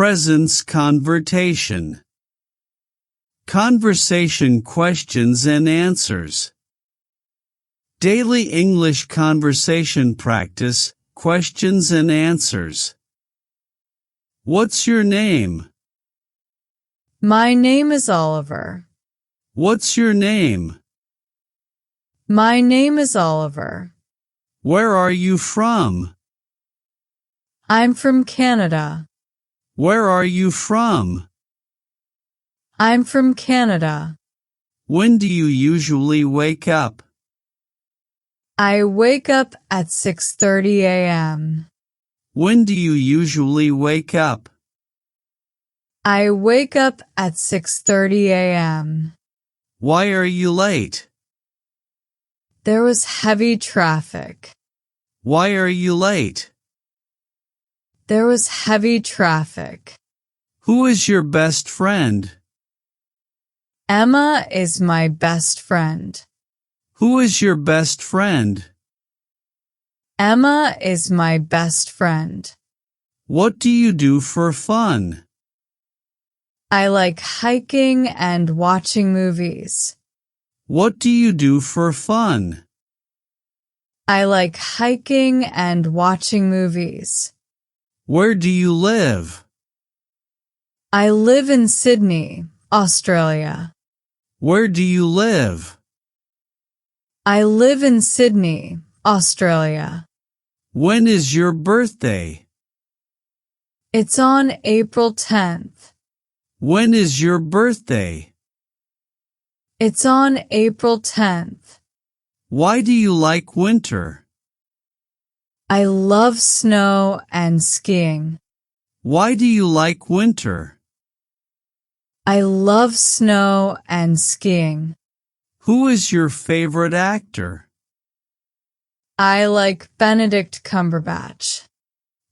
Presence conversation. Conversation questions and answers. Daily English conversation practice, questions and answers. What's your name? My name is Oliver. What's your name? My name is Oliver. Where are you from? I'm from Canada. Where are you from? I'm from Canada. When do you usually wake up? I wake up at 6:30 a.m. When do you usually wake up? I wake up at 6:30 a.m. Why are you late? There was heavy traffic. Why are you late? There was heavy traffic. Who is your best friend? Emma is my best friend. Who is your best friend? Emma is my best friend. What do you do for fun? I like hiking and watching movies. What do you do for fun? I like hiking and watching movies. Where do you live? I live in Sydney, Australia. Where do you live? I live in Sydney, Australia. When is your birthday? It's on April 10th. When is your birthday? It's on April 10th. Why do you like winter? I love snow and skiing. Why do you like winter? I love snow and skiing. Who is your favorite actor? I like Benedict Cumberbatch.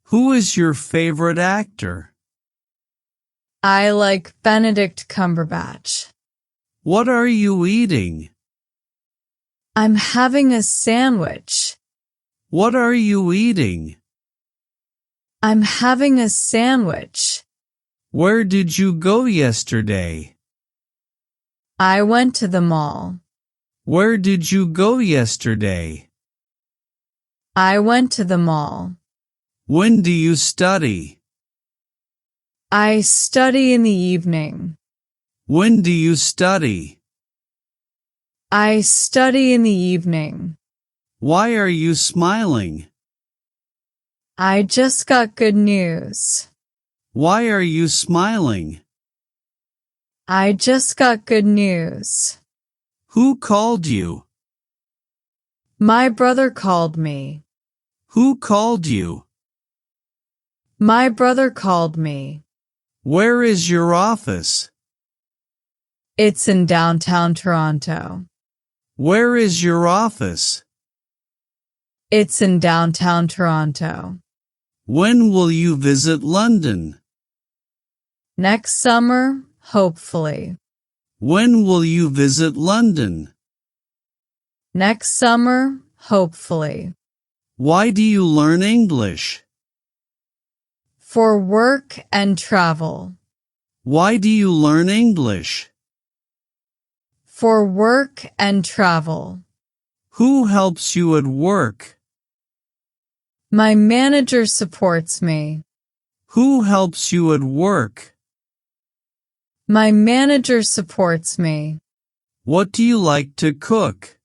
Who is your favorite actor? I like Benedict Cumberbatch. What are you eating? I'm having a sandwich. What are you eating? I'm having a sandwich. Where did you go yesterday? I went to the mall. Where did you go yesterday? I went to the mall. When do you study? I study in the evening. When do you study? I study in the evening. Why are you smiling? I just got good news. Why are you smiling? I just got good news. Who called you? My brother called me. Who called you? My brother called me. Where is your office? It's in downtown Toronto. Where is your office? It's in downtown Toronto. When will you visit London? Next summer, hopefully. When will you visit London? Next summer, hopefully. Why do you learn English? For work and travel. Why do you learn English? For work and travel. Who helps you at work? My manager supports me. Who helps you at work? My manager supports me. What do you like to cook?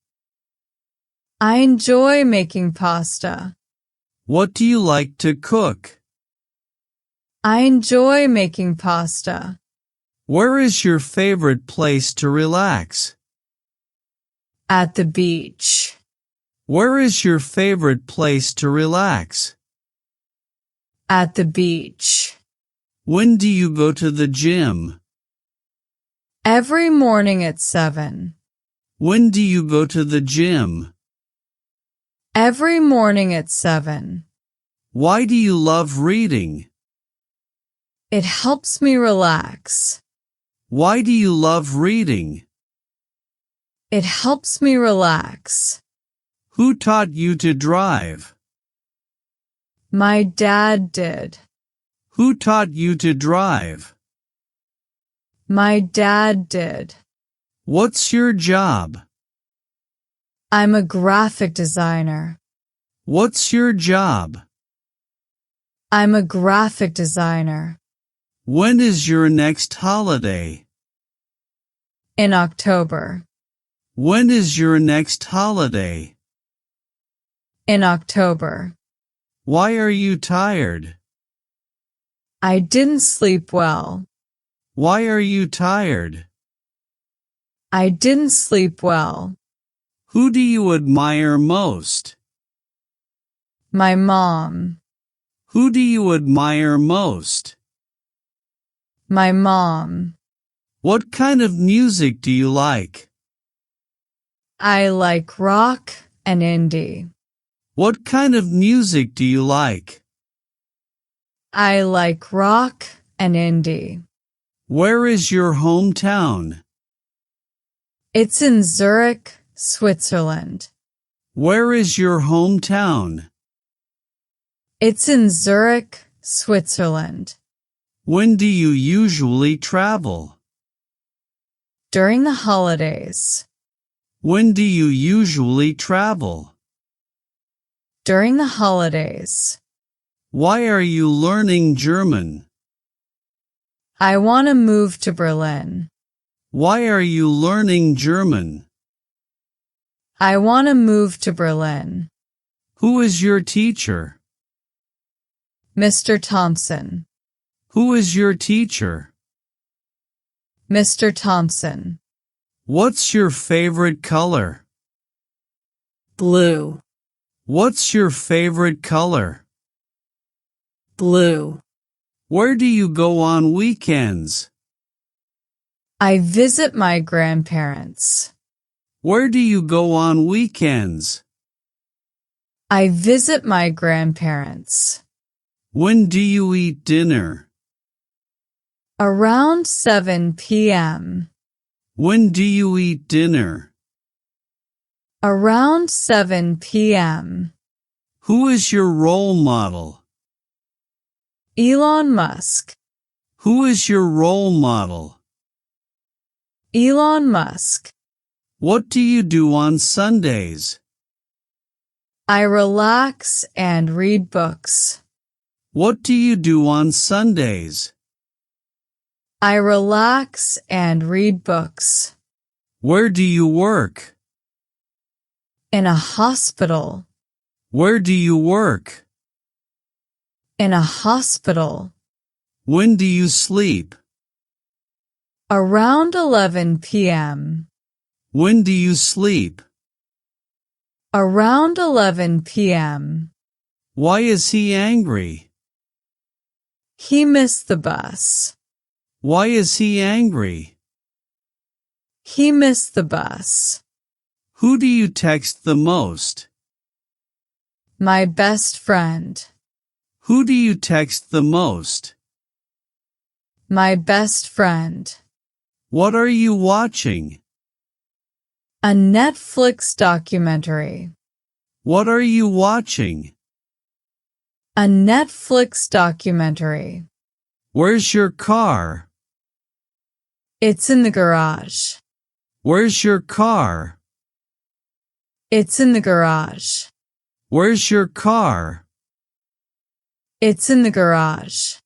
I enjoy making pasta. What do you like to cook? I enjoy making pasta. Where is your favorite place to relax? At the beach. Where is your favorite place to relax? At the beach. When do you go to the gym? Every morning at 7. When do you go to the gym? Every morning at 7. Why do you love reading? It helps me relax. Why do you love reading? It helps me relax. Who taught you to drive? My dad did. Who taught you to drive? My dad did. What's your job? I'm a graphic designer. What's your job? I'm a graphic designer. When is your next holiday? In October. When is your next holiday? In October. Why are you tired? I didn't sleep well. Why are you tired? I didn't sleep well. Who do you admire most? My mom. Who do you admire most? My mom. What kind of music do you like? I like rock and indie. What kind of music do you like? I like rock and indie. Where is your hometown? It's in Zurich, Switzerland. Where is your hometown? It's in Zurich, Switzerland. When do you usually travel? During the holidays. When do you usually travel? During the holidays. Why are you learning German? I want to move to Berlin. Why are you learning German? I want to move to Berlin. Who is your teacher? Mr. Thompson. Who is your teacher? Mr. Thompson. What's your favorite color? Blue. What's your favorite color? Blue. Where do you go on weekends? I visit my grandparents. Where do you go on weekends? I visit my grandparents. When do you eat dinner? Around 7 p.m. When do you eat dinner? Around 7 p.m. Who is your role model? Elon Musk. Who is your role model? Elon Musk. What do you do on Sundays? I relax and read books. What do you do on Sundays? I relax and read books. Where do you work? In a hospital. Where do you work? In a hospital. When do you sleep? Around 11 p.m. When do you sleep? Around 11 p.m. Why is he angry? He missed the bus. Why is he angry? He missed the bus. Who do you text the most? My best friend. Who do you text the most? My best friend. What are you watching? A Netflix documentary. What are you watching? A Netflix documentary. Where's your car? It's in the garage. Where's your car? It's in the garage. Where's your car? It's in the garage.